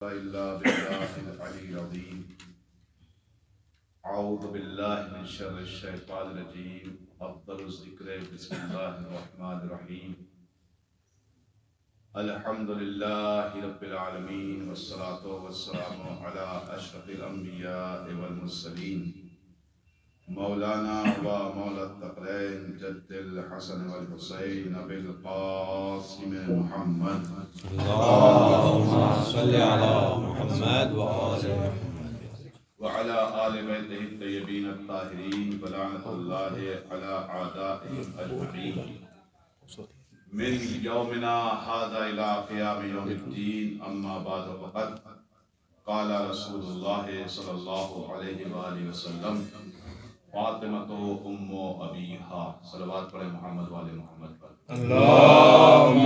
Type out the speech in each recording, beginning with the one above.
إلا بالله العلي العظيم. أعوذ بالله من شر الشيطان الرجيم. أفضل الذكر بسم الله الرحمن الرحيم. الحمد لله رب العالمين والصلاة والسلام على أشرف الأنبياء والمرسلين مولانا ومولى الثقلين جد الحسن والحسين أبي القاسم محمد اللهم صل على محمد وآل محمد وعلى آل بيته الطيبين الطاهرين ولعنة الله على أعدائهم أجمعين من يومنا هذا إلى قيام يوم الدين. أما بعد فقد قال رسول الله صلى الله عليه وآله وسلم فاطمة أم أبيها. صلوات پڑھیں محمد والے محمد پر. اللهم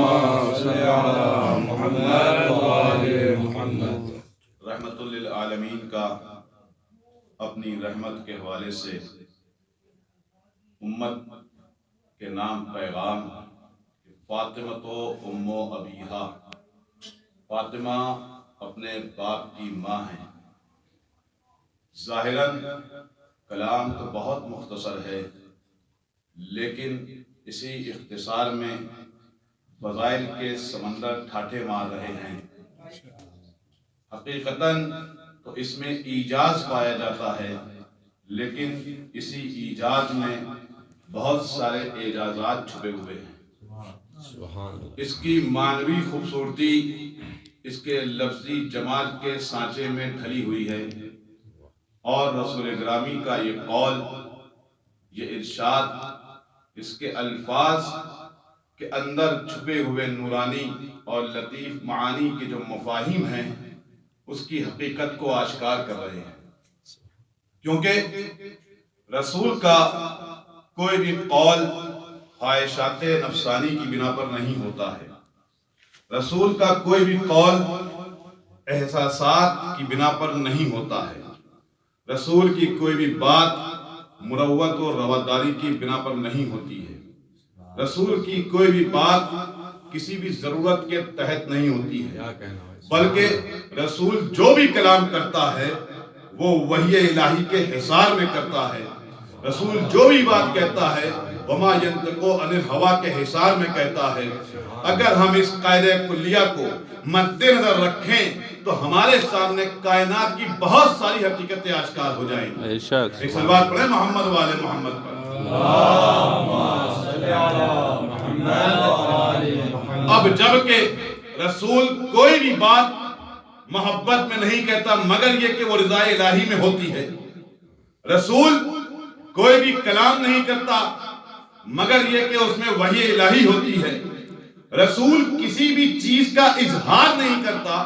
صل على محمد وآل محمد. رحمت للعالمین کا اپنی رحمت کے حوالے سے امت کے نام پیغام فاطمہ ام ابیہا. فاطمہ اپنے باپ کی ماں ہیں. ظاہراً کلام تو بہت مختصر ہے، لیکن اسی اختصار میں فضائل کے سمندر ٹھاٹھے مار رہے ہیں. حقیقتاً تو اس میں ایجاز پایا جاتا ہے، لیکن اسی ایجاز میں بہت سارے اعجازات چھپے ہوئے ہیں. اس کی معنوی خوبصورتی اس کے لفظی جمال کے سانچے میں ڈھلی ہوئی ہے، اور رسول گرامی کا یہ قول، یہ ارشاد، اس کے الفاظ کے اندر چھپے ہوئے نورانی اور لطیف معانی کے جو مفاہیم ہیں اس کی حقیقت کو آشکار کر رہے ہیں. کیونکہ رسول کا کوئی بھی قول خواہشات نفسانی کی بنا پر نہیں ہوتا ہے. رسول کا کوئی بھی قول احساسات کی بنا پر نہیں ہوتا ہے. رسول کی کوئی بھی بات مروت و رواداری کی بنا پر نہیں ہوتی ہے. رسول کی کوئی بھی بات کسی بھی ضرورت کے تحت نہیں ہوتی ہے، بلکہ رسول جو بھی کلام کرتا ہے وہ وحی الہی کے حصار میں کرتا ہے. رسول جو بھی بات کہتا ہے وما ینطق عن الہویٰ کے حصار میں کہتا ہے. اگر ہم اس قاعدہ کلیہ کو مد نظر رکھیں تو ہمارے سامنے کائنات کی بہت ساری حقیقتیں آشکار ہو جائیں گی. ایک صلوات پڑھیں محمد والے محمد پر. اللهم صل على محمد وآل محمد. اب جب کہ رسول کوئی بھی بات محبت میں نہیں کہتا مگر یہ کہ وہ رضا الہی میں ہوتی ہے. رسول کوئی بھی کلام نہیں کرتا مگر یہ کہ اس میں وحی الہی ہوتی ہے. رسول کسی بھی چیز کا اظہار نہیں کرتا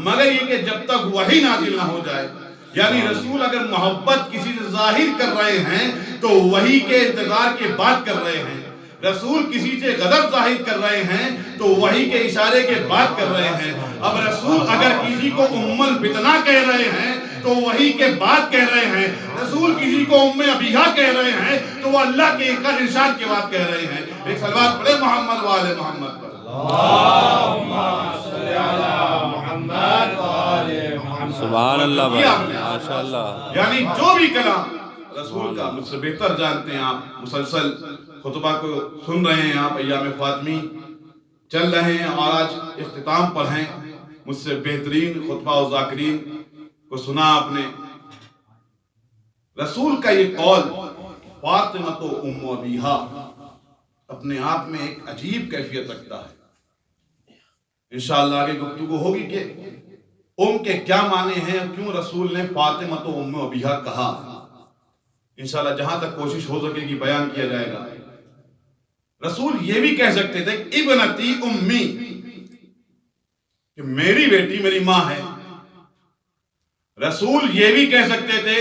مگر یہ کہ جب تک وحی نازل نہ ہو جائے. یعنی رسول اگر محبت کسی سے ظاہر کر رہے ہیں تو وحی کے انتظار کے بعد کر رہے ہیں. رسول کسی سے غضب ظاہر کر رہے ہیں تو وحی کے اشارے کے بعد کر رہے ہیں. اب رسول اگر کسی کو ام الفتنہ کہہ رہے ہیں تو وحی کے بعد کہہ رہے ہیں. رسول کسی کو ام ابیہا کہہ رہے ہیں تو وہ اللہ کے ارشاد کے بعد کہہ رہے ہیں. ایک صلوات پڑھیں محمد والے محمد پر. اللهم صل على محمد وآل محمد. سبحان اللہ بھائی، ماشاءاللہ. یعنی جو بھی کلام رسول کا مجھ سے بہتر جانتے ہیں. آپ مسلسل خطبہ کو سن رہے ہیں، آپ ایام فاطمی چل رہے ہیں اور آج اختتام پر ہیں. مجھ سے بہترین خطبہ و ذاکرین کو سنا آپ نے. رسول کا یہ قول فاطمہ ام ابیہا اپنے آپ میں ایک عجیب کیفیت رکھتا ہے. انشاءاللہ آگے گفتگو ہوگی کہ ام کے کیا معنی ہیں اور کیوں رسول نے فاطمہ ام ابیہا کہا. انشاءاللہ جہاں تک کوشش ہو سکے گی بیان کیا جائے گا. رسول یہ بھی کہہ سکتے تھے ابنتی امی، کہ میری بیٹی میری ماں ہے. رسول یہ بھی کہہ سکتے تھے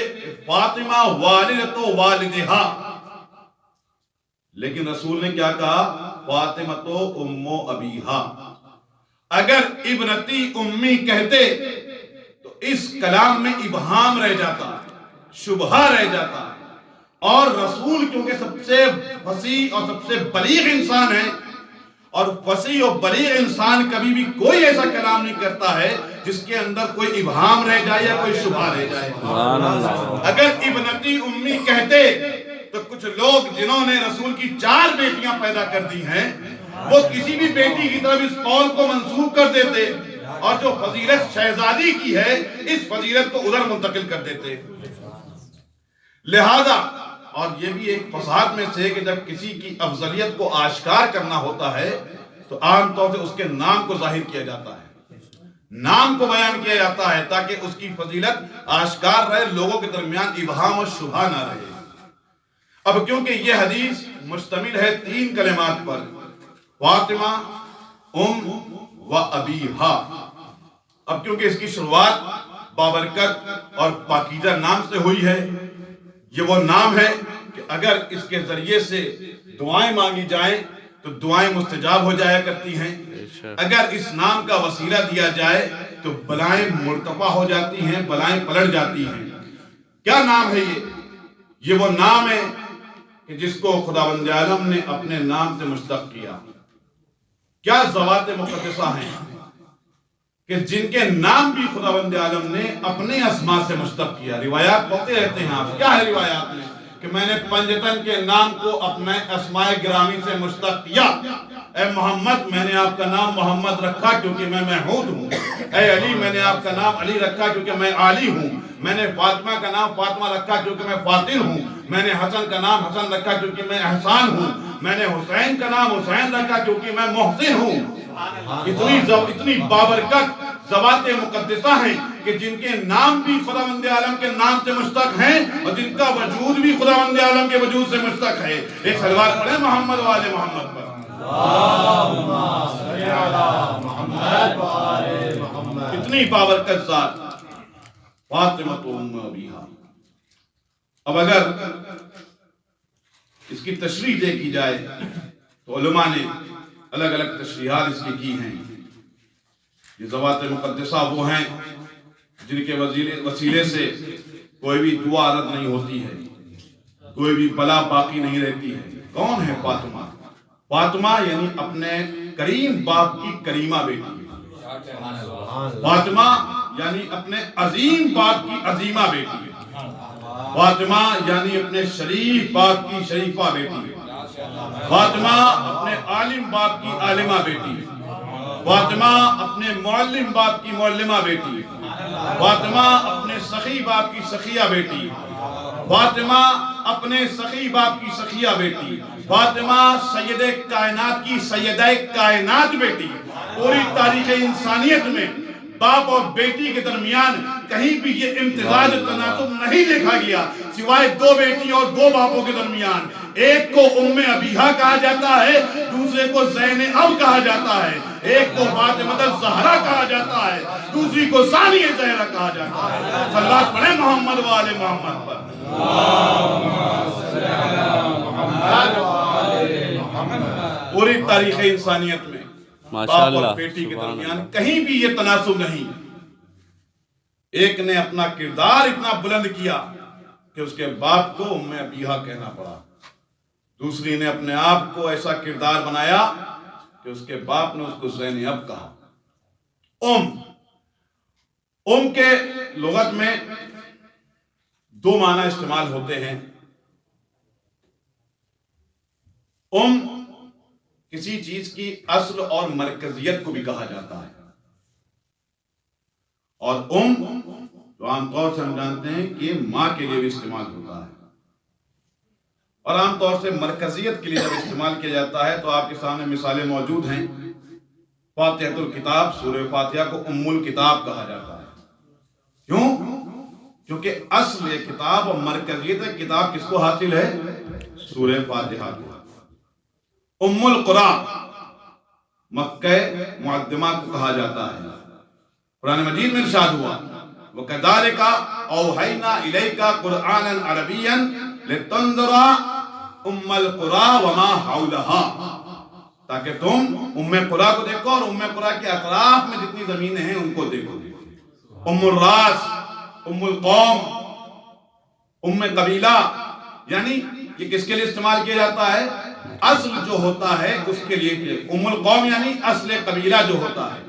فاطمہ والدۃ والدہا، لیکن رسول نے کیا کہا؟ فاطمہ ام ابیہا. اگر ابنتی امی کہتے تو اس کلام میں ابہام رہ جاتا، شبہہ رہ جاتا. اور رسول کیونکہ سب سے فصیح اور سب سے بلیغ انسان ہے، اور فصیح و بلیغ انسان کبھی بھی کوئی ایسا کلام نہیں کرتا ہے جس کے اندر کوئی ابہام رہ جائے یا کوئی شبہ رہ جائے. سبحان اللہ. اگر ابنتی امی کہتے تو کچھ لوگ جنہوں نے رسول کی 4 بیٹیاں پیدا کر دی ہیں وہ کسی بھی بیٹی کی طرف اس قول کو منسوخ کر دیتے اور جو فضیلت شہزادی کی ہے اس فضیلت کو ادھر منتقل کر دیتے. لہذا اور یہ بھی ایک فساد میں سے کہ جب کسی کی افضلیت کو آشکار کرنا ہوتا ہے تو عام طور سے اس کے نام کو ظاہر کیا جاتا ہے, نام کو بیان کیا جاتا ہے تاکہ اس کی فضیلت آشکار رہے, لوگوں کے درمیان ابہام اور شبہ نہ رہے. اب کیونکہ یہ حدیث مشتمل ہے 3 کلمات پر, فاطمہ, و ابیہا. اب کیونکہ اس کی شروعات بابرکت اور پاکیزہ نام سے ہوئی ہے, یہ وہ نام ہے کہ اگر اس کے ذریعے سے دعائیں مانگی جائیں تو دعائیں مستجاب ہو جایا کرتی ہیں, اگر اس نام کا وسیلہ دیا جائے تو بلائیں مرتفع ہو جاتی ہیں, بلائیں پلٹ جاتی ہیں. کیا نام ہے یہ وہ نام ہے کہ جس کو خداوند عالم نے اپنے نام سے مشتق کیا. کیا ذوات مقدسہ ہیں کہ جن کے نام بھی خداوند عالم نے اپنے اسماء سے مشتق کیا. روایات پڑھتے رہتے ہیں آپ, کیا ہے روایات میں کہ میں نے پنجتن کے نام کو اپنے اسماء گرامی سے مشتق کیا. اے محمد میں نے آپ کا نام محمد رکھا کیونکہ میں محمود ہوں. اے علی میں نے آپ کا نام علی رکھا کیونکہ میں علی ہوں. میں نے فاطمہ کا نام فاطمہ رکھا کیونکہ میں فاطر ہوں. میں نے حسن کا نام حسن رکھا کیونکہ میں احسان ہوں. میں نے حسین کا نام حسین رکھا کیونکہ میں محسن ہوں. اتنی بابرکت ذوات مقدسہ ہیں کہ جن کے نام بھی خداوند عالم کے نام سے مشتق ہیں اور جن کا وجود بھی خداوند عالم کے وجود سے مشتق ہے. ایک صلوات پڑھیں محمد و آل محمد پر. اللہم صلی علی محمد و آل محمد. اتنی بابرکت ذات فاطمہ ام ابیہا. اب اگر اس کی تشریح دیکھی جائے تو علماء نے الگ الگ تشریحات اس کی ہیں. یہ ذوات مقدسہ وہ ہیں جن کے وسیلے سے کوئی بھی دعا رد نہیں ہوتی ہے, کوئی بھی بلا باقی نہیں رہتی ہے. کون ہے فاطمہ؟ فاطمہ یعنی اپنے کریم باپ کی کریمہ بیٹی. فاطمہ یعنی اپنے عظیم باپ کی عظیمہ بیٹی. فاطمہ یعنی اپنے شریف باپ کی شریفہ بیٹی. فاطمہ اپنے عالم باپ کی عالمہ بیٹی. فاطمہ اپنے معلم باپ کی معلمہ بیٹی. فاطمہ اپنے سخی باپ کی سخیہ بیٹی. فاطمہ اپنے سخی باپ کی سخیہ بیٹی. فاطمہ سید کائنات کی سیدہ کائنات بیٹی. پوری تاریخ انسانیت میں باپ اور بیٹی کے درمیان کہیں بھی یہ امتزاج تناسب نہیں دیکھا گیا سوائے 2 بیٹی اور 2 باپوں کے درمیان. ایک کو ام ابیہا کہا جاتا ہے, دوسرے کو زینب کہا جاتا ہے. ایک کو فاطمہ الزہرا کہا جاتا ہے, دوسری کو ثانیہ زہرا کہا جاتا ہے. صلوات پڑھیں محمد و آل محمد پر. پوری تاریخ انسانیت میں باپ اور بیٹی کے درمیان کہیں بھی یہ تناسب نہیں. ایک نے اپنا کردار اتنا بلند کیا کہ اس کے باپ کو ام ابیہا کہنا پڑا, دوسری نے اپنے آپ کو ایسا کردار بنایا کہ اس کے باپ نے اس کو زینب کہا. ام کے لغت میں 2 معنی استعمال ہوتے ہیں. کسی چیز کی اصل اور مرکزیت کو بھی کہا جاتا ہے, اور جو عام طور سے ہم جانتے ہیں کہ ماں کے لیے بھی استعمال ہوتا ہے. اور عام طور سے مرکزیت کے لیے جب استعمال کیا جاتا ہے تو آپ کے سامنے مثالیں موجود ہیں. فاتحۃ الکتاب, سورہ فاتحہ کو ام الکتاب کہا جاتا ہے. کیوں؟ کیونکہ اصل کتاب اور مرکزیت کتاب کس کو حاصل ہے؟ سورہ فاتحہ کو. ام القرآن مکہ معظمہ کو کہا جاتا ہے. قرآن مجید میں ارشاد ہوا وَكَذَلِكَ أَوْحَيْنَا إِلَيْكَ قُرْآنًا عَرَبِيًّا لِتُنذِرَ أُمَّ الْقُرَىٰ وَمَا حَوْلَهَا, تاکہ تم ام قرآن کو دیکھو اور ام قرآن کے اطراف میں جتنی زمینیں ہیں ان کو دیکھو. ام الراس, ام القوم, ام قبیلہ, یعنی یہ کس کے لیے استعمال کیا جاتا ہے؟ اصل جو ہوتا ہے اس کے لیے. ام القوم یعنی اصل قبیلہ جو ہوتا ہے.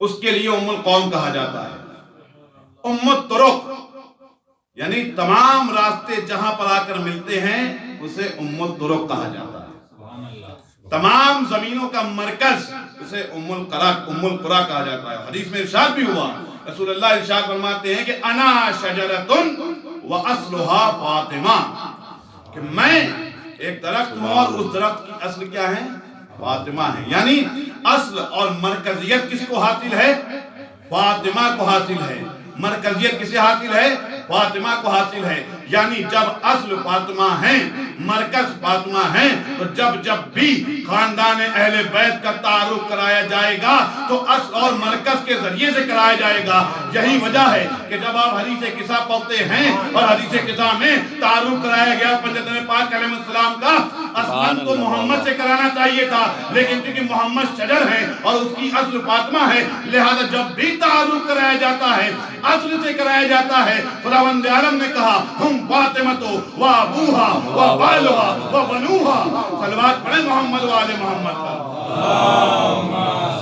اس کے لیے ام القوم کہا جاتا ہے۔ ام الطرق یعنی تمام راستے جہاں پر آ کر ملتے ہیں اسے ام الطرق کہا جاتا ہے۔ تمام زمینوں کا مرکز اسے ام القرى کہا جاتا ہے۔ حدیث میں ارشاد بھی ہوا، رسول اللہ ارشاد فرماتے ہیں کہ انا شجرتن واصلها فاطمہ، کہ میں ایک درخت ہوں اور اس درخت کی اصل کیا ہے؟ فاطمہ ہے۔ یعنی اصل اور مرکزیت کس کو حاصل ہے؟ فاطمہ کو حاصل ہے۔ مرکزیت کسے حاصل ہے؟ فاطمہ کو حاصل ہے۔ یعنی جب اصل فاطمہ ہیں، مرکز فاطمہ ہیں، تو جب بھی خاندان اہل بیت کا تعارف کرایا جائے گا تو اصل اور مرکز کے ذریعے سے کرایا جائے گا۔ یہی وجہ ہے کہ جب آپ حدیث قصہ پڑھتے ہیں اور حدیث قصہ میں تعارف کرایا گیا پنجتن پاک علیہ السلام کا، اصلاً تو محمد سے کرانا چاہیے تھا، لیکن کیونکہ محمد شجر ہے اور اس کی اصل فاطمہ ہے، لہذا جب بھی تعارف کرایا جاتا ہے اصل سے کرایا جاتا ہے۔ خداوند عالم نے کہا ہم فاطمہ تو و ابوہا و بالہا و بنوہا۔ صلوات پڑھیں محمد و آل محمد پر۔ اللہم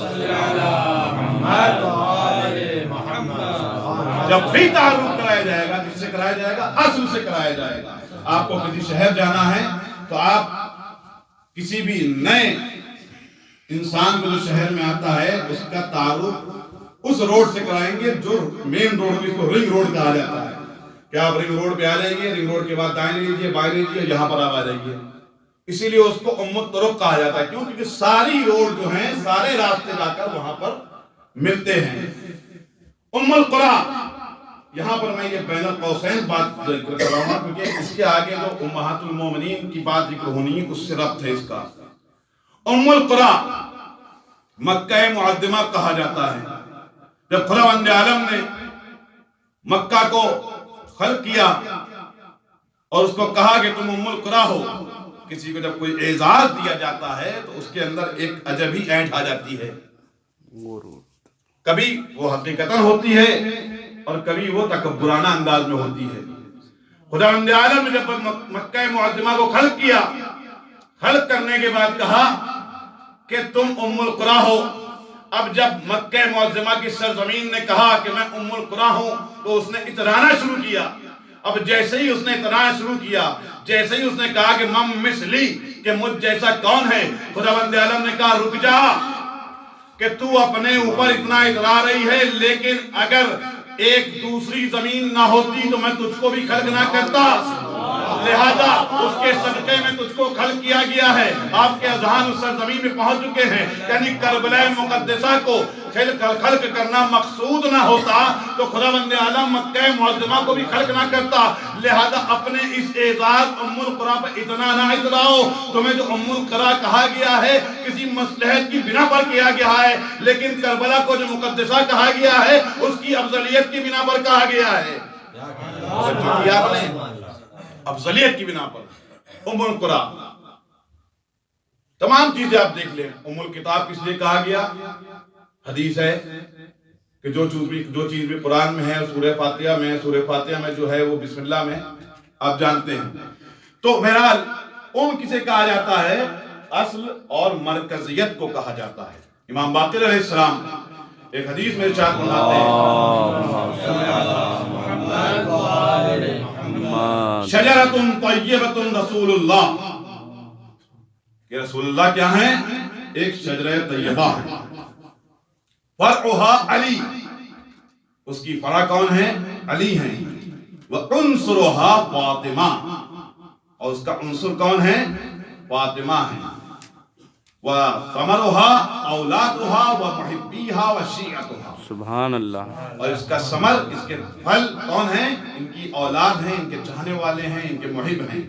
صلی علی محمد و آل محمد۔ جب بھی تعارف کرایا جائے گا کس سے کرایا جائے گا؟ اصل سے کرایا جائے گا۔ آپ کو کسی شہر جانا ہے تو آپ کسی بھی نئے انسان کو جو شہر میں آتا ہے اس کا تعارف اس روڈ سے کرائیں گے جو مین روڈ ہے، جس کو رنگ روڈ کہا جاتا ہے، کہ آپ رنگ روڈ پہ آ جائیں گے، رنگ روڈ کے بعد دائیں لیجیے، بائیں لیجیے، یہاں پر آپ آ جائیے۔ اسی لیے اس کو ام الطرق کہا جاتا ہے، کیونکہ ساری روڈ جو ہیں سارے راستے جا کر وہاں پر ملتے ہیں۔ ام القرى، یہاں پر میں یہ بین القوسین بات ذکر کر رہا ہوں کیونکہ اس کے آگے جو امہات المومنین کی بات ذکر ہونی ہے اس سے ربط ہے اس کا۔ ام القرى مکہ معظمہ کہا جاتا ہے۔ جب خداوند عالم نے مکہ کو خلق کیا اور اس کو کہا کہ تم ام القرى ہو، کسی کو جب کوئی اعزاز دیا جاتا ہے تو اس کے اندر ایک عجبی اینٹ آ جاتی ہے، کبھی وہ حقیقتاً ہوتی ہے اور کبھی وہ تکبرانہ انداز میں ہوتی ہے۔ خداوند عالم نے جب مکہ معظمہ کو خلق کیا، خلق کرنے کے بعد کہا کہ تم ام القرى ہو۔ اب جب مکہ معظمہ کی سرزمین نے کہا کہ میں ام القرى ہوں تو اس نے اترانا شروع کیا۔ اب جیسے ہی اس نے اترانا شروع کیا، جیسے ہی اس نے کہا کہ من مثلی، کہ مجھ جیسا کون ہے، خداوند عالم نے کہا رک جا، کہ تو اپنے اوپر اتنا اترا رہی ہے، لیکن اگر ایک دوسری زمین نہ ہوتی تو میں تجھ کو بھی خلق نہ کرتا، لہذا اس کے صدقے میں تجھ کو خلق کیا گیا ہے۔ آپ کے اذہان اس سرزمین میں پہنچ چکے ہیں، یعنی کربلا مقدسہ کو خلق کرنا مقصود نہ ہوتا تو خداوند عالم مکہ معظمہ کو بھی خلق نہ کرتا، لہذا اپنے اس اعزاز ام القرى پر اتنا نہ اتراؤ۔ تمہیں جو ام القرى کہا گیا ہے کسی مصلحت کی بنا پر کیا گیا ہے، لیکن کربلا کو جو مقدسہ کہا گیا ہے اس کی افضلیت کی بنا پر کہا گیا ہے۔ افضلیت کی بنا پر ام القرى، تمام چیزیں آپ دیکھ لیں۔ ام الکتاب کس لیے کہا گیا؟ حدیث ہے کہ جو چیز بھی قرآن میں ہے سورہ فاتحہ میں جو ہے وہ بسم اللہ میں، آپ جانتے ہیں۔ تو بہرحال کسے کہا جاتا ہے؟ اصل اور مرکزیت کو کہا جاتا ہے۔ امام باقر علیہ السلام ایک حدیث میں ارشاد فرماتے ہیں شجرۃ طیبۃ رسول اللہ، کہ رسول اللہ کیا ہیں؟ ایک شجرہ طیبہ ہے، فرعها علی، اس کی فرع کون ہے؟ علی ہیں، وعنصرها فاطمہ، اور اس کا عنصر کون ہے؟ فاطمہ ہے، وثمرها اولادها ومحبیها وشیعتها، سبحان اللہ۔ اور اس کا ثمر، اس کے پھل کون ہیں؟ ان کی اولاد ہیں، ان کے چاہنے والے ہیں، ان کے محب ہیں۔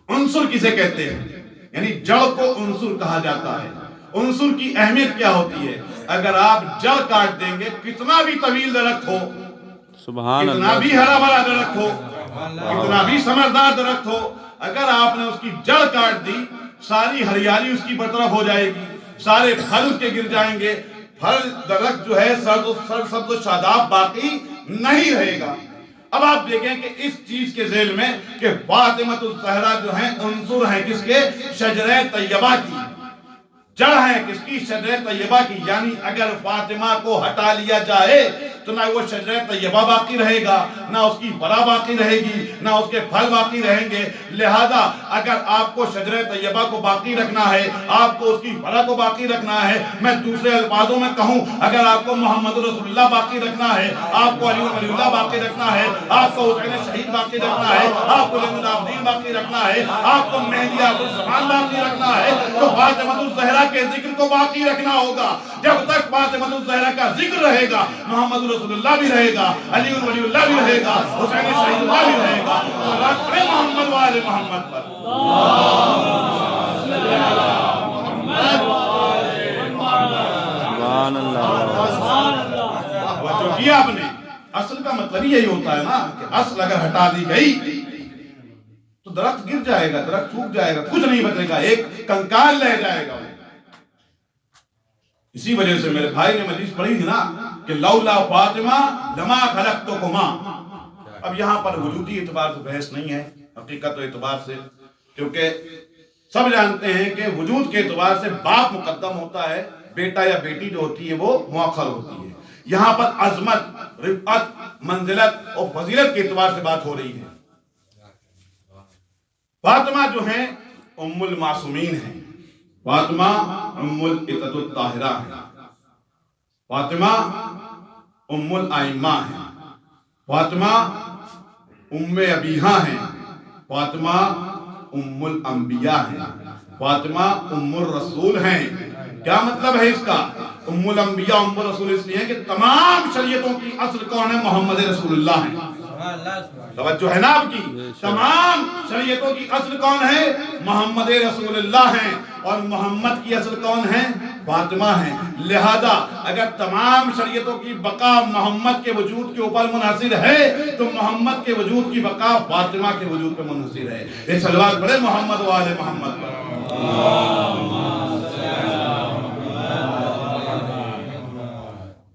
عنصر کسے کہتے ہیں؟ یعنی جڑ کو عنصر کہا جاتا ہے۔ عنصر کی اہمیت کیا ہوتی ہے؟ اگر آپ جڑ کاٹ دیں گے، کتنا بھی طویل درخت ہو، سبحان کتنا اللہ، بھی ہرا بھرا درخت ہو، کتنا بھی ثمردار درخت ہو، اگر آپ نے اس کی جڑ کاٹ دی، ساری ہریالی اس کی برطرف ہو جائے گی، سارے پھل اس کے گر جائیں گے، پھل درخت جو ہے سبز و شاداب باقی نہیں رہے گا۔ اب آپ دیکھیں کہ اس چیز کے ذیل میں کہ فاطمہ الزہرا جو ہیں عنصر ہیں کس کے؟ شجرہ طیبہ کی۔ جڑ ہے کس کی؟ شجرہ طیبہ کی. یعنی اگر فاطمہ کو ہٹا لیا جائے تو نہ وہ شجرہ طیبہ باقی رہے گا، نہ اس کی فرا باقی رہے گی، نہ اس کے پھل باقی رہیں گے. لہذا اگر آپ کو شجرہ طیبہ کو باقی رکھنا ہے، آپ کو اس کی فرا کو باقی رکھنا ہے، میں دوسرے الفاظوں میں کہوں، اگر آپ کو محمد رسول اللہ باقی رکھنا ہے، آپ کو علی ولی اللہ باقی رکھنا ہے، آپ کو حسین شہید باقی رکھنا ہے، آپ کو زین العابدین باقی رکھنا ہے، آپ کو مہدی الزمان باقی رکھنا ہے، تو فاطمہ الزہرا کے ذکر کو باقی رکھنا ہوگا. جب تک فاطمہ الزہرا کا ذکر رہے گا، محمد رسول اللہ بھی رہے گا، علی ولی اللہ بھی رہے گا، حسین شہید اللہ بھی رہے گا. اللہ کرے محمد وآل محمد پر. سبحان اللہ. جو کیا آپ نے، اصل کا مطلب یہی ہوتا ہے نا کہ اصل اگر ہٹا دی گئی تو درخت گر جائے گا، درخت سوکھ جائے گا، کچھ نہیں بچے گا، ایک کنکال رہ جائے گا. اسی وجہ سے میرے بھائی نے حدیث پڑھی تھی نا کہ لولا فاطمہ لما خلقتکما. اب یہاں پر وجودی اعتبار سے بحث نہیں ہے، حقیقت و اعتبار سے، کیونکہ سب جانتے ہیں کہ وجود کے اعتبار سے باپ مقدم ہوتا ہے، بیٹا یا بیٹی جو ہوتی ہے وہ مؤخر ہوتی ہے. یہاں پر عظمت، رفعت، منزلت اور فضیلت کے اعتبار سے بات ہو رہی ہے. فاطمہ جو ہیں ام المعصومین ہیں، فاطمہ ام العتد الطاہرہ ہیں، فاطمہ ام الائمہ ہیں، فاطمہ ام ابیہا ہیں، فاطمہ ام الانبیاء ہیں، فاطمہ ام الرسول ہیں. کیا مطلب ہے اس کا؟ ام الانبیاء ام الرسول اس لیے ہے کہ تمام شریعتوں کی اصل کون ہے؟ محمد رسول اللہ ہیں. توجہ ہے نا آپ کی؟ تمام شریعتوں کی اصل کون ہے؟ محمد رسول اللہ ہیں. اور محمد کی اصل کون ہے؟ فاطمہ ہیں. لہذا اگر تمام شریعتوں کی بقا محمد کے وجود کے اوپر منحصر ہے تو محمد کے وجود کی بقا فاطمہ کے وجود پر منحصر ہے. یہ صلوات پڑھے محمد وآل محمد پر.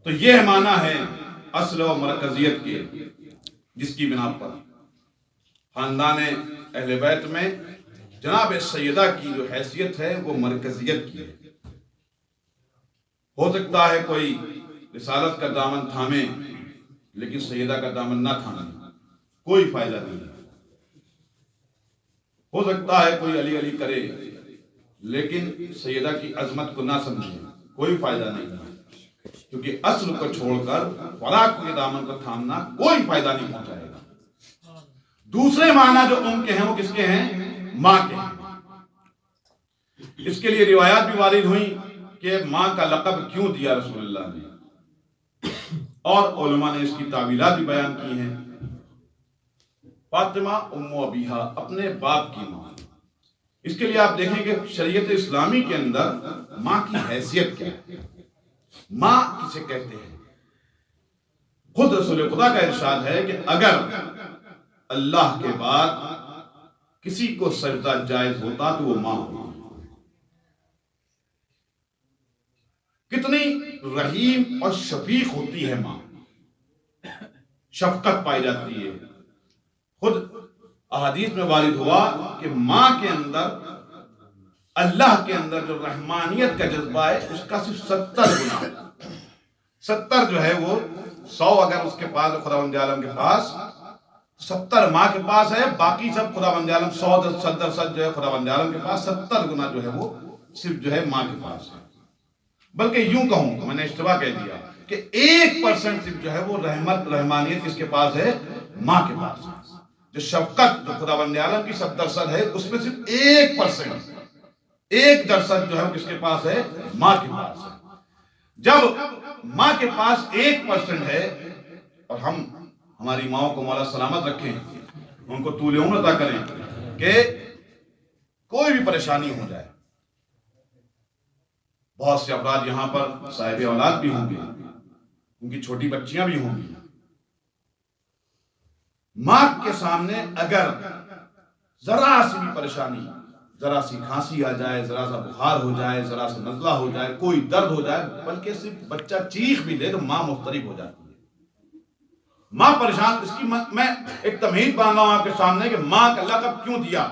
تو یہ معنی ہے اصل و مرکزیت کے، جس کی بنا پر خاندان اہل بیت میں جناب سیدہ کی جو حیثیت ہے وہ مرکزیت کی ہے. ہو سکتا ہے کوئی رسالت کا دامن تھامے لیکن سیدہ کا دامن نہ تھامے، کوئی فائدہ نہیں. ہو سکتا ہے کوئی علی علی کرے لیکن سیدہ کی عظمت کو نہ سمجھے، کوئی فائدہ نہیں، کیونکہ اصل کو چھوڑ کر فراق کے دامن کو تھامنا کوئی فائدہ نہیں پہنچائے گا. دوسرے معنی جو ام کے ہیں وہ کس کے ہیں؟ ماں کے ہیں. اس کے لیے روایات بھی وارد ہوئیں کہ ماں کا لقب کیوں دیا رسول اللہ نے، اور علماء نے اس کی تعویلات بھی بیان کی ہیں. فاطمہ ام ابیہا، اپنے باپ کی ماں. اس کے لیے آپ دیکھیں کہ شریعت اسلامی کے اندر ماں کی حیثیت کیا ہے، ماں کسے کہتے ہیں. خود رسول خدا کا ارشاد ہے کہ اگر اللہ کے بعد کسی کو سجدہ جائز ہوتا تو وہ ماں ہوتی. کتنی رحیم اور شفیق ہوتی ہے ماں، شفقت پائی جاتی ہے. خود احادیث میں وارد ہوا کہ ماں کے اندر، اللہ کے اندر جو رحمانیت کا جذبہ ہے اس کا صرف 70 گنا، 70 جو ہے وہ 100 اگر اس کے پاس خداوند عالم کے پاس، 70 ماں کے پاس ہے، باقی سب خداوند عالم 100% جو ہے خداوند عالم کے پاس، 70 گنا جو ہے وہ صرف جو ہے ماں کے پاس ہے. بلکہ یوں کہوں تو میں نے اشتباہ کہہ دیا کہ 1% صرف جو ہے وہ رحمت رحمانیت کس کے پاس ہے؟ ماں کے پاس ہے. جو شفقت جو خداوند عالم کی 70% ہے اس میں صرف 1%، 1% جو ہے وہ کس کے پاس ہے؟ ماں کے پاس ہے. جب ماں کے پاس 1% ہے، اور ہم ہماری ماؤں کو مولا سلامت رکھیں، ان کو طول عمر عطا کریں، کہ کوئی بھی پریشانی ہو جائے، بہت سے افراد یہاں پر صاحب اولاد بھی ہوں گے، ان کی چھوٹی بچیاں بھی ہوں گی، ماں کے سامنے اگر ذرا سی بھی پریشانی، ذرا سی کھانسی آ جائے، ذرا سا بخار ہو جائے، ذرا سا نزلہ ہو جائے، کوئی درد ہو جائے، بلکہ صرف بچہ چیخ بھی دے تو ماں مضطرب ہو جاتی ہے، ماں پریشان. اس کی میں ایک تمہید باندھ رہا ہوں آپ کے سامنے کہ ماں کا لقب کیوں دیا.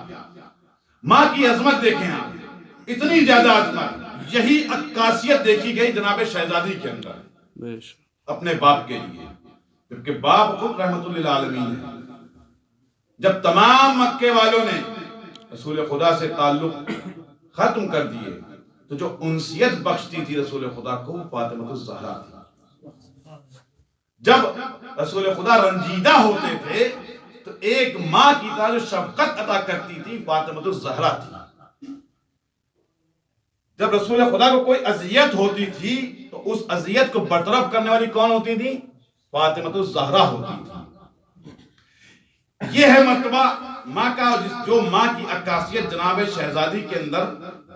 ماں کی عظمت دیکھیں آپ، اتنی زیادہ عظمت. یہی عکاسیت دیکھی گئی جناب شہزادی کے اندر بے شک اپنے باپ کے لیے، جبکہ باپ خود رحمت للعالمین ہے۔ جب تمام مکے والوں نے رسول خدا سے تعلق ختم کر دیے تو جو انسیت بخشتی تھی رسول خدا کو وہ فاطمہ الزہرا تھی۔ جب رسول خدا رنجیدہ ہوتے تھے تو ایک ماں کی طرح جو شفقت عطا کرتی تھی فاطمہ الزہرا تھی۔ جب رسول خدا کو کوئی اذیت ہوتی تھی تو اس اذیت کو برطرف کرنے والی کون ہوتی تھی؟ فاطمہ الزہرا ہوتی تھی۔ یہ ہے مرتبہ ماں کا، جو ماں کی عکاسیت جناب شہزادی کے اندر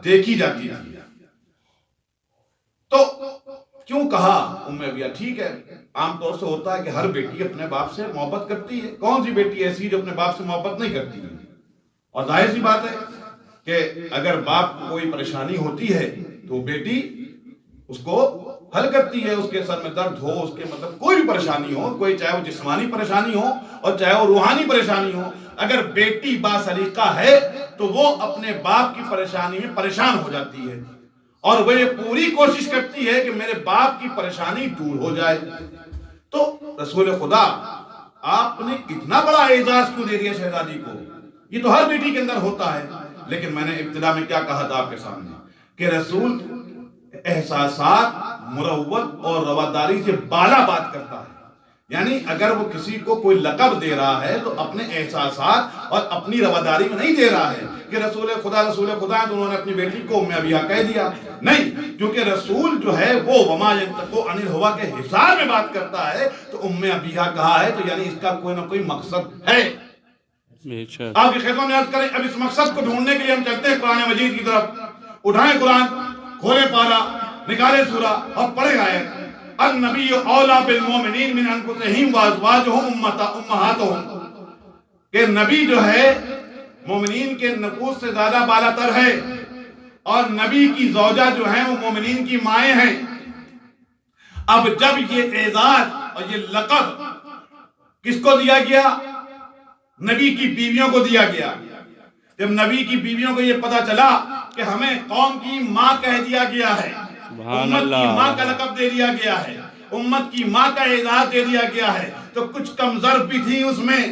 دیکھی جاتی تھی۔ تو کیوں کہا ام ابیہ؟ ٹھیک ہے، عام طور سے ہوتا ہے کہ ہر بیٹی اپنے باپ سے محبت کرتی ہے، کون سی بیٹی ایسی جو اپنے باپ سے محبت نہیں کرتی ہے؟ اور ظاہر سی بات ہے کہ اگر باپ کو کوئی پریشانی ہوتی ہے تو بیٹی اس کو حل کرتی ہے، اس کے سر میں درد ہو، اس کے مطلب کوئی بھی پریشانی ہو، کوئی چاہے وہ جسمانی پریشانی ہو اور چاہے وہ روحانی پریشانی ہو، اگر بیٹی باسلیقہ ہے تو وہ اپنے باپ کی پریشانی میں پریشان ہو جاتی ہے اور وہ یہ پوری کوشش کرتی ہے کہ میرے باپ کی پریشانی دور ہو جائے۔ تو رسول خدا آپ نے اتنا بڑا اعزاز کیوں دے دیا شہزادی کو؟ یہ تو ہر بیٹی کے اندر ہوتا ہے، لیکن میں نے ابتدا میں کیا کہا تھا آپ کے سامنے کہ رسول احساسات، مروت اور رواداری سے بالا بات کرتا ہے۔ یعنی اگر وہ کسی کو کوئی لقب دے رہا ہے تو اپنے احساسات اور اپنی رواداری میں نہیں دے رہا ہے کہ رسول خدا ہے تو انہوں نے اپنی بیٹی کو ام ابیہ کہہ دیا، نہیں، کیونکہ رسول جو ہے وہ وما ینطق عن الہویٰ کے حصار میں بات کرتا ہے تو ام ابیہ کہا ہے تو یعنی اس کا کوئی نہ کوئی مقصد ہے۔ بے شک آپ کی خدمت میں عرض کریں، اب اس مقصد کو ڈھونڈنے کے لیے ہم چلتے ہیں قرآن مجید کی طرف، اٹھائیں قرآن، کھولیں پارہ، نکالیں سورہ اور پڑھیں آیت النبی اولیٰ بالمومنین من انفسہم وازواجہم امہاتہم، کہ نبی جو ہے مومنین کے نفوس سے زیادہ بالا تر ہے اور نبی کی زوجہ جو ہیں وہ مومنین کی مائیں ہیں۔ اب جب یہ اعزاز اور یہ لقب کس کو دیا گیا؟ نبی کی بیویوں کو دیا گیا۔ جب نبی کی بیویوں کو یہ پتا چلا کہ ہمیں قوم کی ماں کہہ دیا گیا ہے، امت کی ماں کا لقب دے دیا گیا ہے، امت کی ماں کا اعزاز دے دیا گیا ہے، تو کچھ کم ظرف بھی تھی اس میں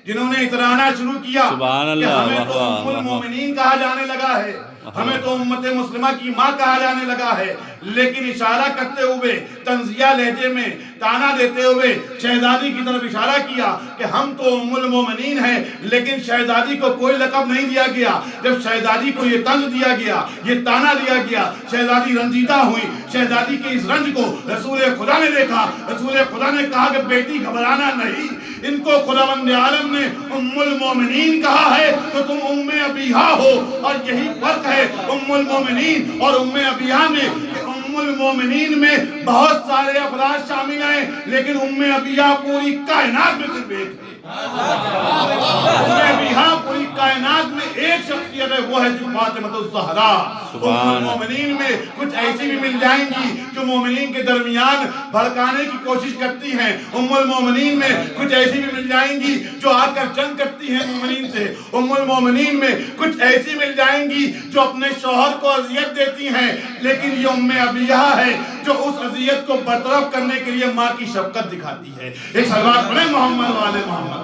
جنہوں نے اترانا شروع کیا کہ ہمیں تو ام المومنین کہا جانے لگا ہے، ہمیں تو امت مسلمہ کی ماں کہا جانے لگا ہے۔ لیکن اشارہ کرتے ہوئے، تنزیہ لہجے میں تانا دیتے ہوئے شہزادی کی طرف اشارہ کیا کہ ہم تو ام المومنین ہیں، لیکن شہزادی کو کوئی لقب نہیں دیا گیا۔ جب شہزادی کو یہ طنز دیا گیا، یہ تانا دیا گیا، شہزادی رنجیدہ ہوئی۔ شہزادی کے اس رنج کو رسول خدا نے دیکھا، رسول خدا نے کہا کہ بیٹی گھبرانا نہیں، ان کو خداوند عالم نے ام المومنین کہا ہے تو تم ام ابیہ ہو، اور یہی فرق ہے ام المومنین اور ام ابیہ میں کہ ام المومنین میں بہت سارے افراد شامل ہیں لیکن ام ابیہ پوری کائنات میں صرف ایک ہے۔ ام ابیہ پوری کائنات میں ایک شخصیت ہے، وہ ہے فاطمہ الزہرا۔ ام المومنین میں کچھ ایسی بھی مل جائیں گی جو مومنین کے درمیان بھڑکانے کی کوشش کرتی ہیں، ام المومنین میں کچھ ایسی بھی مل جائیں گی جو آ کر جنگ کرتی ہیں مومنین سے، ام المومنین میں کچھ ایسی مل جائیں گی جو اپنے شوہر کو اذیت دیتی ہیں، لیکن یہ ام ابیہ ہے جو اس اذیت کو برطرف کرنے کے لیے ماں کی شفقت دکھاتی ہے۔ ایک صلوات پڑھیں محمد والے محمد۔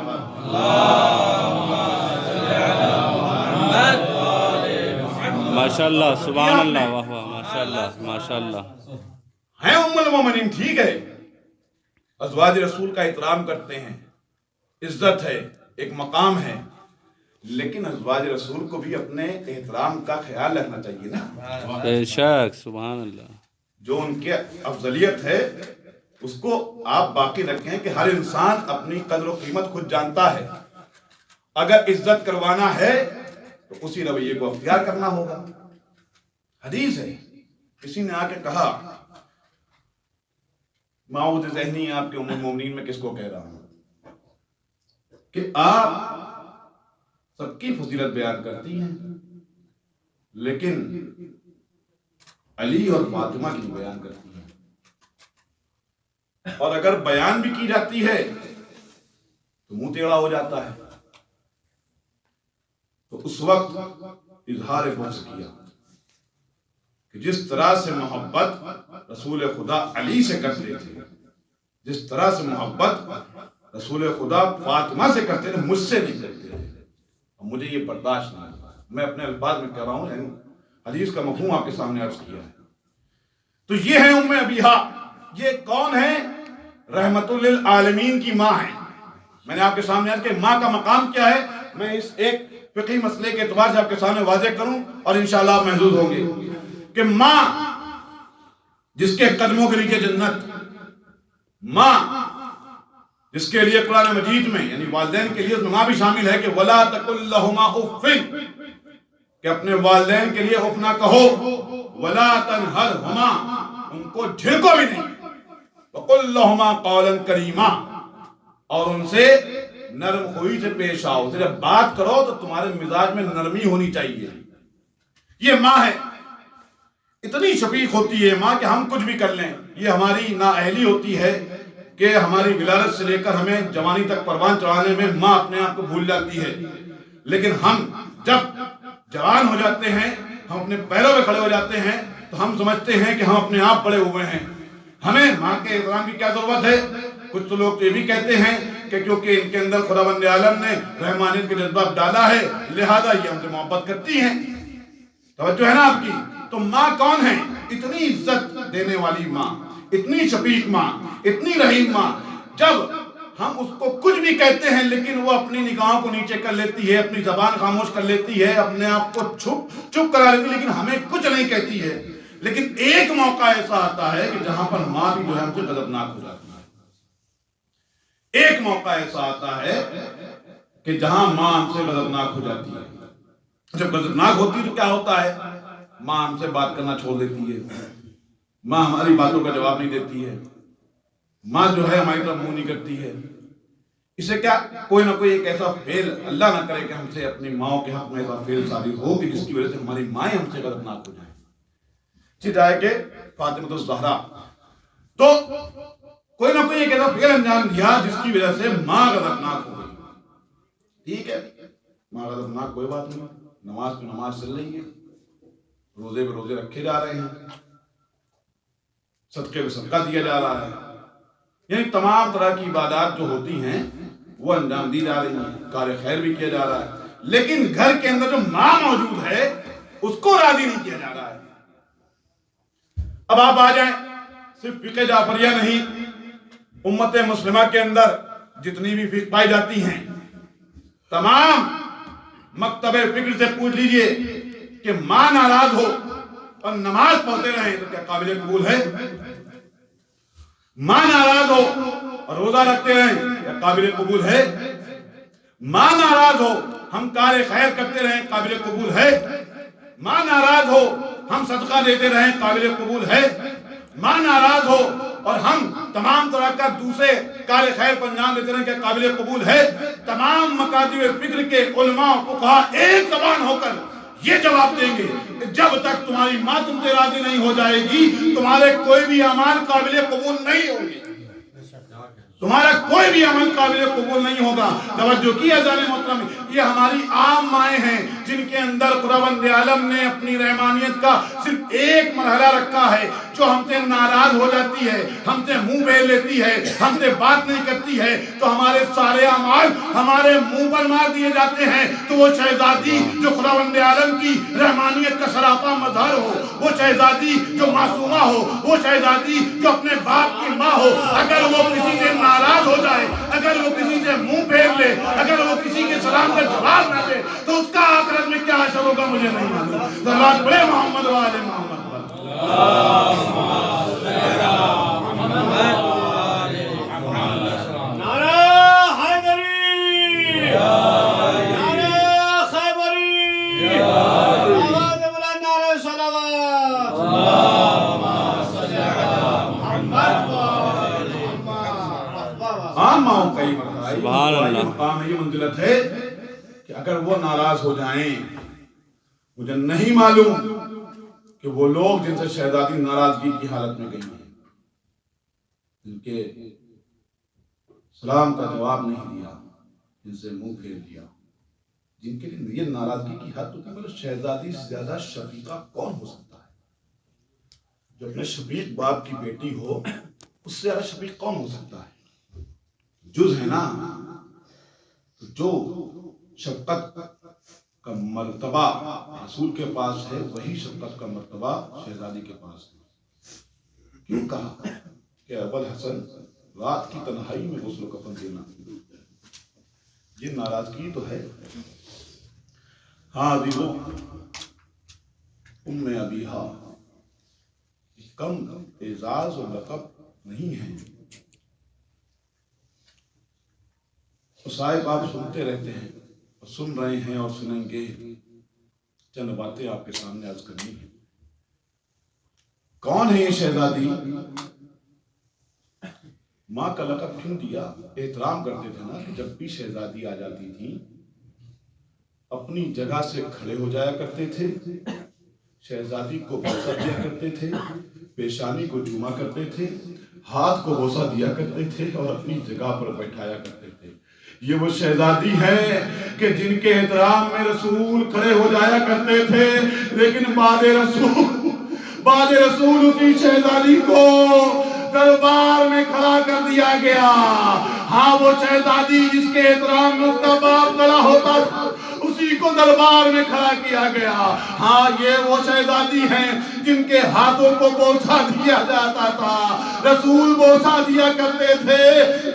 ماشاءاللہ، سبحان اللہ، واہ واہ، ماشاءاللہ ماشاءاللہ۔ ہیں ام المومنین، ٹھیک ہے، ازواج رسول کا احترام کرتے ہیں، عزت ہے، ایک مقام ہے، لیکن ازواج رسول کو بھی اپنے احترام کا خیال رکھنا چاہیے نا۔ بے شک، سبحان اللہ۔ جو ان کے افضلیت ہے اس کو آپ باقی رکھیں کہ ہر انسان اپنی قدر و قیمت خود جانتا ہے، اگر عزت کروانا ہے تو اسی رویے کو اختیار کرنا ہوگا۔ حدیث ہے، کسی نے آ کے کہا معود ذہنی آپ کے ام المومنین میں کس کو کہہ رہا ہوں کہ آپ سب کی فضیلت بیان کرتی ہیں لیکن علی اور فاطمہ کی بیان کرتی ہیں، اور اگر بیان بھی کی جاتی ہے تو منہ ٹیڑھا ہو جاتا ہے۔ تو اس وقت اظہار بغض کیا کہ جس طرح سے محبت رسول خدا علی سے کرتے تھے، جس طرح سے محبت رسول خدا فاطمہ سے کرتے تھے، مجھ سے نہیں کرتے تھے، اور مجھے یہ برداشت نہیں ہوتا۔ میں اپنے الفاظ میں کہہ رہا ہوں، یعنی حدیث کا مفہوم آپ کے سامنے عرض کیا ہے۔ تو یہ ہے ام ابیہا۔ یہ کون ہے؟ رحمت للعالمین کی ماں ہے۔ میں نے آپ کے سامنے عرض کہ ماں کا مقام کیا ہے، میں اس ایک فقہی مسئلے کے اعتبار سے آپ کے سامنے واضح کروں اور انشاءاللہ آپ محظوظ ہوں گے کہ ماں جس کے قدموں کے نیچے جنت، ماں جس کے لیے قرآن مجید میں یعنی والدین کے لیے اس میں ماں بھی شامل ہے کہ وَلَا تَقُلْ لَهُمَا اُفٍّ، کہ اپنے والدین کے لیے اف نہ کہو، وَلَا تَنْهَرْهُمَا، ان کو جھڑکو بھی نہیں، وَقُلْ لَهُمَا قَوْلًا كَرِيمًا، اور ان سے نرم خوئی سے پیش آؤ۔ جب بات کرو تو تمہارے مزاج میں نرمی ہونی چاہیے۔ یہ ماں ہے، اتنی شفیق ہوتی ہے ماں کہ ہم کچھ بھی کر لیں۔ یہ ہماری نااہلی ہوتی ہے کہ ہماری ولادت سے لے کر ہمیں جوانی تک پروان چڑھانے میں ماں اپنے آپ کو بھول جاتی ہے، لیکن ہم جب جوان ہو جاتے ہیں، ہم اپنے پیروں پہ کھڑے ہو جاتے ہیں تو ہم سمجھتے ہیں کہ ہم اپنے آپ بڑے ہوئے ہیں۔ ہمیں ماں کے احترام کی کیا ضرورت ہے؟ کچھ تو لوگ یہ بھی کہتے ہیں کہ کیونکہ ان کے اندر خداوند عالم نے رحمانیت کے جذبہ ڈالا ہے لہذا یہ ہم سے محبت کرتی ہیں۔ توجہ ہے نا آپ کی؟ تو ماں کون ہے؟ اتنی عزت دینے والی ماں، اتنی شفیق ماں، اتنی رحیم ماں۔ جب ہم اس کو کچھ بھی کہتے ہیں لیکن وہ اپنی نگاہوں کو نیچے کر لیتی ہے، اپنی زبان خاموش کر لیتی ہے، اپنے آپ کو چپ کرا لیتی ہے، لیکن ہمیں کچھ نہیں کہتی ہے۔ لیکن ایک موقع ایسا آتا ہے کہ جہاں پر ماں بھی جو ہے ہم سے غضبناک ہو جاتی ہے۔ ایک موقع ایسا آتا ہے کہ جہاں ماں ہم سے غضبناک ہو جاتی ہے۔ جب غضبناک ہوتی ہے تو کیا ہوتا ہے؟ ماں ہم سے بات کرنا چھوڑ دیتی ہے، ماں ہماری باتوں کا جواب نہیں دیتی ہے، ماں جو ہے ہماری طرف منہ نہیں کرتی ہے۔ اسے کیا کوئی نہ کوئی ایک ایسا فعل، اللہ نہ کرے کہ ہم سے اپنی ماں کے حق میں ایسا فعل صادر ہو کہ جس کی وجہ سے ہماری مائیں ہم سے غضبناک ہو جائیں۔ جائے کہ فاطمہ الزہرا تو کوئی نہ کوئی ایک ایسا فعل انجام دیا جس کی وجہ سے ماں غضبناک ہو گئی۔ ٹھیک ہے، ماں غضبناک کوئی بات نہیں، نماز پہ نماز چل رہی ہے، روزے پہ روزے رکھے جا رہے ہیں، صدقے پہ صدقہ دیا جا رہا ہے، یعنی تمام طرح کی عبادات جو ہوتی ہیں وہ انجام دی جا رہی ہیں، کار خیر بھی کیا جا رہا ہے، لیکن گھر کے اندر جو ماں موجود ہے اس کو راضی نہیں کیا جا رہا ہے۔ اب آپ آ جائیں، صرف فقہ جعفریہ نہیں، امت مسلمہ کے اندر جتنی بھی فقہ پائی جاتی ہیں، تمام مکتب فکر سے پوچھ لیجئے کہ ماں ناراض ہو اور نماز پڑھتے رہیں تو کیا قابل قبول ہے؟ ماں ناراض ہو اور روزہ رکھتے رہیں کیا قابل قبول ہے؟ ماں ناراض ہو ہم کار خیر کرتے رہیں قابل قبول ہے؟ ماں ناراض ہو ہم صدقہ دیتے رہیں قابل قبول ہے؟ ماں ناراض ہو اور ہم تمام طرح کا دوسرے کار خیر پر انجام دیتے رہیں کیا قابل قبول ہے؟ تمام مکاتب فکر کے علماء فقہا ایک زبان ہو کر یہ جواب دیں گے کہ جب تک تمہاری ماں تم سے راضی نہیں ہو جائے گی تمہارے کوئی بھی اعمال قابل قبول نہیں ہوں گے، تمہارا کوئی بھی عمل قابل قبول نہیں ہوگا۔ توجہ کی عزیزان محترم، یہ ہماری عام مائیں ہیں جن کے اندر خداوند عالم نے اپنی رحمانیت کا صرف ایک مرحلہ رکھا ہے، جو ہم سے ناراض ہو جاتی ہے، ہم سے منہ پھیر لیتی ہے، ہم سے بات نہیں کرتی ہے تو ہمارے سارے اعمال ہمارے منہ پر مار دیے جاتے ہیں۔ تو وہ شہزادی جو خداوند عالم کی رحمانیت کا سراپا مظہر ہو، وہ شہزادی جو معصومہ ہو، وہ شہزادی جو اپنے باپ کی ماں ہو، اگر وہ کسی سے ناراض ہو جائے، اگر وہ کسی سے منہ پھیر لے، اگر وہ کسی کے سلام کا جواب نہ دے تو اس کا آخرت میں کیا حشر ہوگا مجھے نہیں معلوم۔ صلوات پڑھے محمد و آل محمد۔ سبحان اللہ۔ مقام یہ منزلت ہے کہ اگر وہ ناراض ہو جائیں، مجھے نہیں معلوم کہ وہ لوگ جن سے شہزادی ناراضگی کی حالت میں گئی ہیں، جن کے سلام کا جواب نہیں دیا، جن سے منہ پھیر دیا، جن کے لیے یہ ناراضگی کی حد ہوتی ہے، شہزادی سے زیادہ شفیقہ کون ہو سکتا ہے؟ جو اپنے شفیق باپ کی بیٹی ہو اس سے زیادہ شفیق کون ہو سکتا ہے؟ جز ہے نا. تو جو شفقت کا مرتبہ رسول کے پاس ہے وہی شفقت کا مرتبہ شہزادی کے پاس ہے. کیوں کہا کہ ابو الحسن رات کی تنہائی میں غسل و کفن دینا، یہ ناراضگی تو ہے. ہاں عزیزوں، ام ابیہا کم اعزاز و لقب نہیں ہے. صاحب آپ سنتے رہتے ہیں اور سن رہے ہیں اور سنیں گے. چند باتیں آپ کے سامنے عرض کرنی ہے. کون ہے یہ شہزادی؟ ماں کا لقب کیوں دیا؟ احترام کرتے تھے نا کہ جب بھی شہزادی آ جاتی تھی اپنی جگہ سے کھڑے ہو جایا کرتے تھے، شہزادی کو بوسہ دیا کرتے تھے، پیشانی کو چوما کرتے تھے، ہاتھ کو بوسہ دیا کرتے تھے اور اپنی جگہ پر بیٹھایا کرتے تھے. یہ وہ شہزادی ہے کہ جن کے احترام میں رسول کھڑے ہو جایا کرتے تھے، لیکن بعد رسول اسی شہزادی کو دربار میں کھڑا کر دیا گیا. ہاں وہ شہزادی جس کے احترام میں اس کا باپ کھڑا ہوتا تھا اسی کو دربار میں کھڑا کیا گیا. ہاں یہ وہ شہزادی ہیں جن کے ہاتھوں کو بوسہ دیا جاتا تھا، رسول بوسہ دیا کرتے تھے،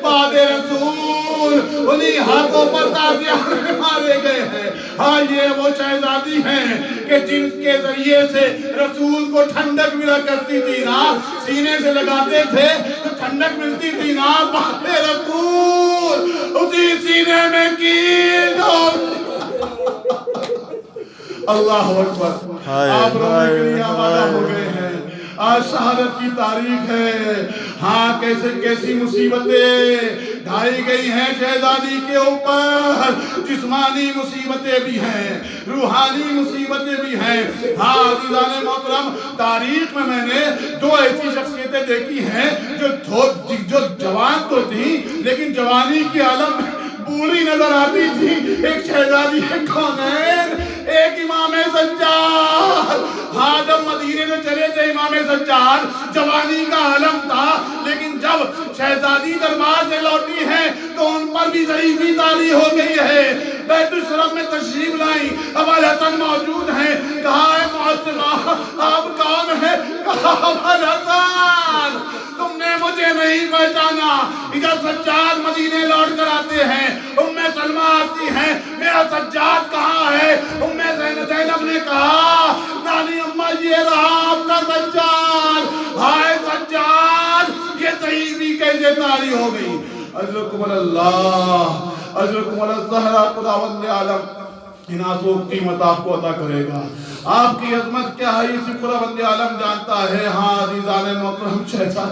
بعد رسول انہی ہاتھوں پر تازیاں مارے گئے ہیں. ہاں یہ وہ شہزادی ہیں کہ جن کے ذریعے سے رسول کو ٹھنڈک ملا کرتی تھی نا، سینے سے لگاتے تھے تو ٹھنڈک ملتی تھی نا. بعد رسول اسی سینے میں کیل اللہ اکبر. آپ رونے کے لیے آمادہ ہو گئے ہیں. آج شہادت کی تاریخ ہے. ہاں کیسی مصیبتیں ڈھائی گئی ہیں شہزادی کے اوپر. جسمانی مصیبتیں بھی ہیں، روحانی مصیبتیں بھی ہیں. ہاں عزیزان محترم، تاریخ میں نے دو ایسی شخصیتیں دیکھی ہیں جو جوان تو تھی لیکن جوانی کی عالم میں بوڑھی نظر آتی تھی. ایک شہزادی کونین، ایک امام سجاد. ہاں جب مدینے سے چلے تھے امام سجاد جوانی کا عالم تھا، لیکن جب شہزادی دربار سے لوٹی ہے تو ان پر بھی ضعیفی طاری ہو گئی ہے. بیت الشرف میں تشریف لائی، ابو الحسن موجود ہیں. کہا ہے معظمہ آپ کون ہیں؟ کہا ابو الحسن تم نے مجھے نہیں پہچانا. ادھر سجاد مدینے لوٹ کر آتے ہیں، ام سلمہ آتی ہیں، میرا سجاد کہاں ہے؟ ام زینب نے کہا نانی اماں یہ رہا آپ کا سجاد. ہائے سجاد یہ ضعیفی کیسے طاری ہو گئی؟ اجرکم اللہ، اجرکم الزہرا. خداوند عالم ان آنسوؤں کی قیمت آپ کو عطا کرے گا. آپ کی عظمت کیا ہے یہ صرف خداوند عالم جانتا ہے. ہاں عزیزان محترم، شہزادی